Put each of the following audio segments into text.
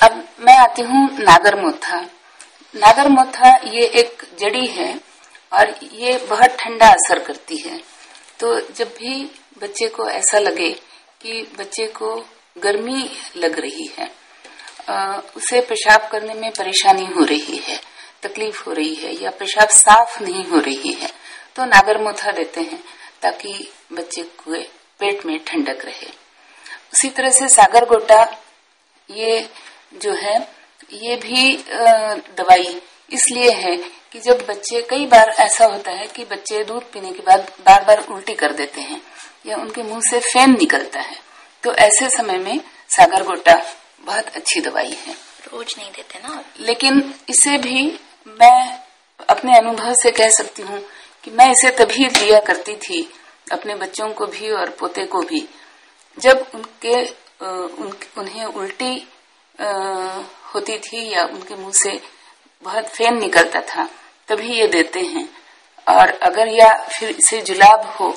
अब मैं आती हूँ नागरमोथा। नागरमोथा ये एक जड़ी है और ये बहुत ठंडा असर करती है। तो जब भी बच्चे को ऐसा लगे कि बच्चे को गर्मी लग रही है, उसे पेशाब करने में परेशानी हो रही है, तकलीफ हो रही है या पेशाब साफ नहीं हो रही है, तो नागरमोथा देते हैं ताकि बच्चे को पेट में ठंडक रहे। उसी तरह से सागर गोटा ये जो है ये भी दवाई इसलिए है कि जब बच्चे, कई बार ऐसा होता है कि बच्चे दूध पीने के बाद बार बार उल्टी कर देते हैं या उनके मुंह से फेन निकलता है, तो ऐसे समय में सागर गोटा बहुत अच्छी दवाई है। रोज नहीं देते ना, लेकिन इसे भी मैं अपने अनुभव से कह सकती हूँ कि मैं इसे तभी लिया करती थी, अपने बच्चों को भी और पोते को भी, जब उन्हें उल्टी होती थी या उनके मुंह से बहुत फेन निकलता था, तभी ये देते हैं। और अगर या फिर इसे जुलाब हो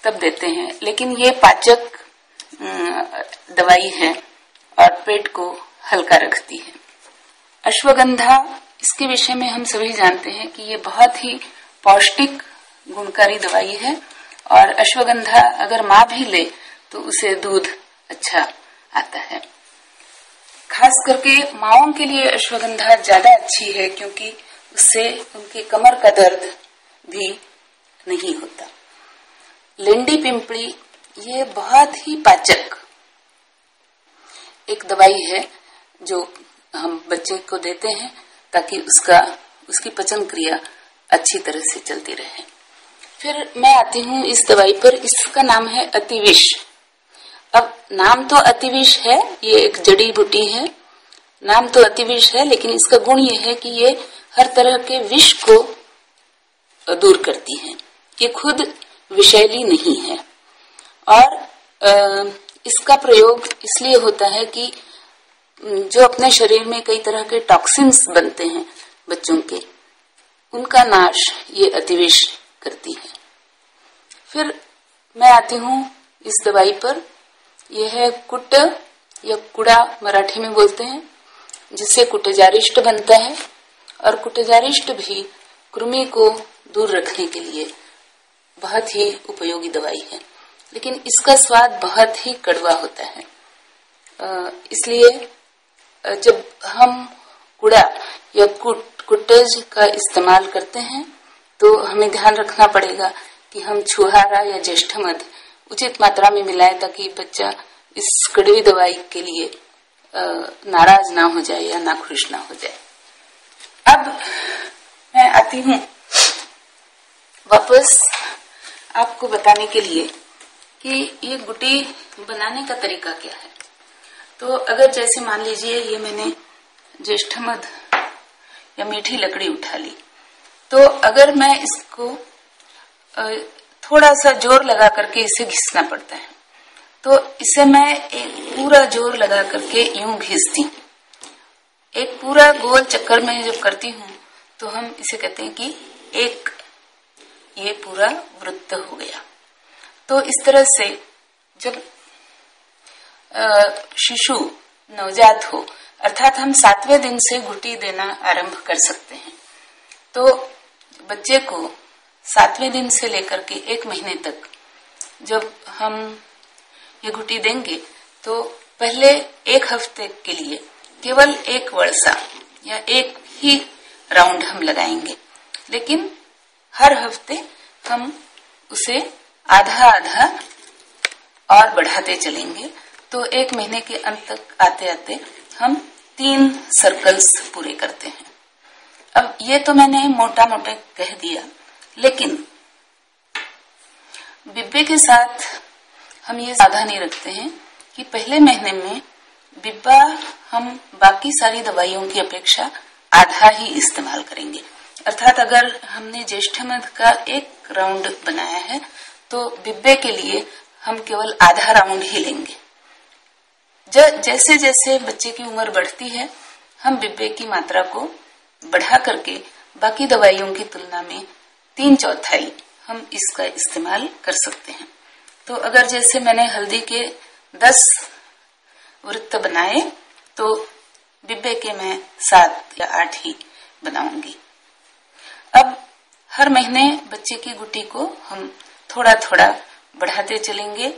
तब देते हैं। लेकिन ये पाचक दवाई है और पेट को हल्का रखती है। अश्वगंधा, इसके विषय में हम सभी जानते हैं कि ये बहुत ही पौष्टिक गुणकारी दवाई है और अश्वगंधा अगर माँ भी ले तो उसे दूध अच्छा आता है। खास करके माँओं के लिए अश्वगंधा ज्यादा अच्छी है क्योंकि उससे उनके कमर का दर्द भी नहीं होता। लेंडी पिंपली ये बहुत ही पाचक एक दवाई है जो हम बच्चे को देते हैं ताकि उसकी पचन क्रिया अच्छी तरह से चलती रहे। फिर मैं आती हूँ इस दवाई पर, इसका नाम है अतिविष। अब नाम तो अतिविष है, ये एक जड़ी बूटी है, नाम तो अतिविष है, लेकिन इसका गुण ये है कि ये हर तरह के विष को दूर करती है। ये खुद विषैली नहीं है और इसका प्रयोग इसलिए होता है कि जो अपने शरीर में कई तरह के टॉक्सिन्स बनते हैं बच्चों के, उनका नाश ये अतिविष करती है। फिर मैं आती हूँ इस दवाई पर, यह है कुट या कुड़ा मराठी में बोलते हैं, जिससे कुटजारिष्ट बनता है और कुटजारिष्ट भी कृमि को दूर रखने के लिए बहुत ही उपयोगी दवाई है। लेकिन इसका स्वाद बहुत ही कड़वा होता है, इसलिए जब हम कुड़ा या कुटज का इस्तेमाल करते हैं तो हमें ध्यान रखना पड़ेगा कि हम छुहारा या ज्येष्ठमध उचित मात्रा में मिलाएं ताकि बच्चा इस कड़वी दवाई के लिए नाराज ना हो जाए या नाखुश ना हो जाए। अब मैं आती हूँ वापस आपको बताने के लिए कि ये गुटी बनाने का तरीका क्या है। तो अगर जैसे मान लीजिए ये मैंने ज्येष्ठमध या मीठी लकड़ी उठा ली, तो अगर मैं इसको थोड़ा सा जोर लगा करके इसे घिसना पड़ता है, तो इसे मैं एक पूरा जोर लगा करके यूं घिसती हूँ। एक पूरा गोल चक्कर में जब करती हूँ तो हम इसे कहते हैं कि एक ये पूरा वृत्त हो गया। तो इस तरह से जब शिशु नवजात हो, अर्थात हम 7वें दिन से घुटी देना आरंभ कर सकते हैं, तो बच्चे को 7वें दिन से लेकर के 1 महीने तक जब हम ये घुटी देंगे तो पहले 1 हफ्ते के लिए केवल 1 वर्षा या 1 ही राउंड हम लगाएंगे, लेकिन हर हफ्ते हम उसे आधा आधा और बढ़ाते चलेंगे। तो 1 महीने के अंत तक आते आते हम 3 सर्कल्स पूरे करते हैं। अब ये तो मैंने मोटा मोटा कह दिया, लेकिन बिब्बे के साथ हम ये सावधानी रखते हैं कि पहले महीने में बिब्बा हम बाकी सारी दवाइयों की अपेक्षा आधा ही इस्तेमाल करेंगे। अर्थात अगर हमने ज्येष्ठमध का 1 राउंड बनाया है तो बिब्बे के लिए हम केवल आधा राउंड ही लेंगे। जैसे जैसे बच्चे की उम्र बढ़ती है हम बिब्बे की मात्रा को बढ़ा करके बाकी दवाइयों की तुलना में 3/4 हम इसका इस्तेमाल कर सकते हैं। तो अगर जैसे मैंने हल्दी के 10 वृत्त बनाए तो डिब्बे के मैं 7 या 8 ही बनाऊंगी। अब हर महीने बच्चे की गुटी को हम थोड़ा थोड़ा बढ़ाते चलेंगे।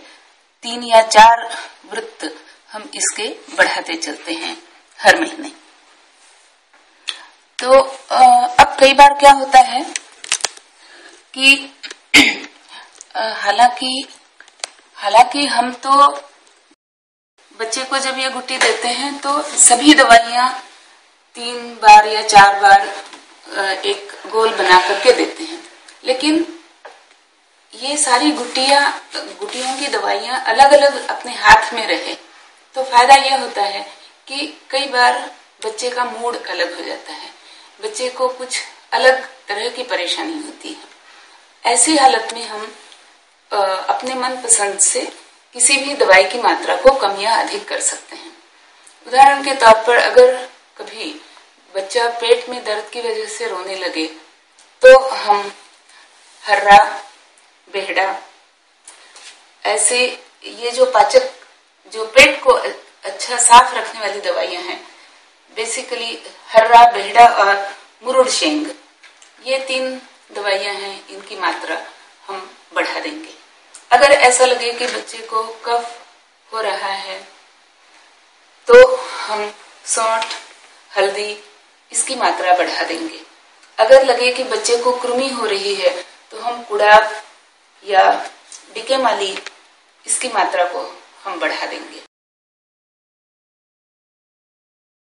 3 या 4 वृत्त हम इसके बढ़ाते चलते हैं हर महीने। तो अब कई बार क्या होता है कि हालांकि हम तो बच्चे को जब ये गुट्टी देते हैं तो सभी दवाइयां 3 बार या 4 बार एक गोल बना करके देते हैं, लेकिन ये सारी गुटियों की दवाइयां अलग अलग अपने हाथ में रहे तो फायदा यह होता है कि कई बार बच्चे का मूड अलग हो जाता है, बच्चे को कुछ अलग तरह की परेशानी होती है। ऐसी हालत में हम अपने मन पसंद से किसी भी दवाई की मात्रा को कम या अधिक कर सकते हैं। उदाहरण के तौर पर अगर कभी बच्चा पेट में दर्द की वजह से रोने लगे तो हम हर्रा, बेहड़ा, ऐसे ये जो पाचक, जो पेट को अच्छा साफ रखने वाली दवाइयां हैं, बेसिकली हर्रा, बेहड़ा और मुरुड़ शेंग, ये 3 दवाइयां हैं, इनकी मात्रा हम बढ़ा देंगे। अगर ऐसा लगे कि बच्चे को कफ हो रहा है तो हम सौंठ, हल्दी, इसकी मात्रा बढ़ा देंगे। अगर लगे कि बच्चे को कृमि हो रही है तो हम कुड़ाब या डिकेमाली, इसकी मात्रा को हम बढ़ा देंगे।